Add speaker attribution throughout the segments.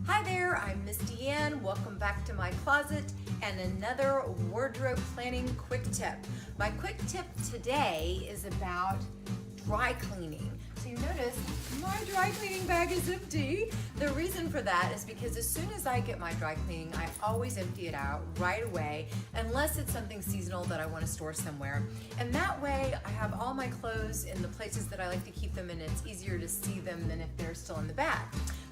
Speaker 1: Hi there, I'm Miss Deanne. Welcome back to my closet and another wardrobe planning quick tip. My quick tip today is about dry cleaning. So you notice my dry cleaning bag is empty. The reason for that is because as soon as I get my dry cleaning, I always empty it out right away, unless it's something seasonal that I want to store somewhere. And that way I have all my clothes in the places that I like to keep them, and it's easier to see them than if they're still in the bag.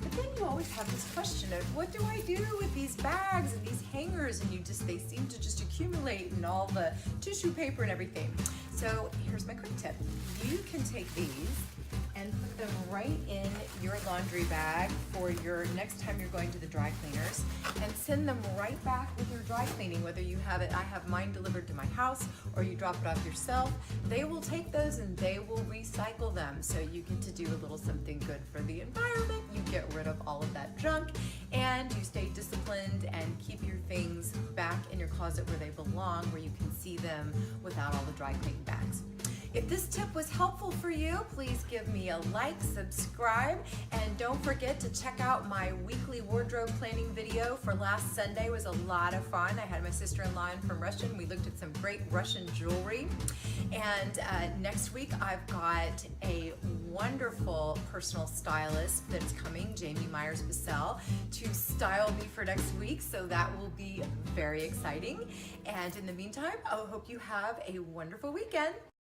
Speaker 1: But then you always have this question of, what do I do with these bags and these hangers? And they seem to just accumulate in all the tissue paper and everything. So here's my quick tip. You can take these and put them right in your laundry bag for your next time you're going to the dry cleaners, and send them right back with your dry cleaning, whether you have it, I have mine delivered to my house, or you drop it off yourself. They will take those and they will recycle them. So you get to do a little something good for the environment, you get rid of all of that junk, and you stay disciplined and keep your things back in your closet where they belong, where you can see them without all the dry cleaning bags. If this tip was helpful for you, please give me a like, subscribe, and don't forget to check out my weekly wardrobe planning video for last Sunday. It was a lot of fun. I had my sister-in-law in from Russia, and we looked at some great Russian jewelry. And next week I've got a wonderful personal stylist that's coming, Jamie Myers-Bissell, to style me for next week, so that will be very exciting. And in the meantime, I hope you have a wonderful weekend.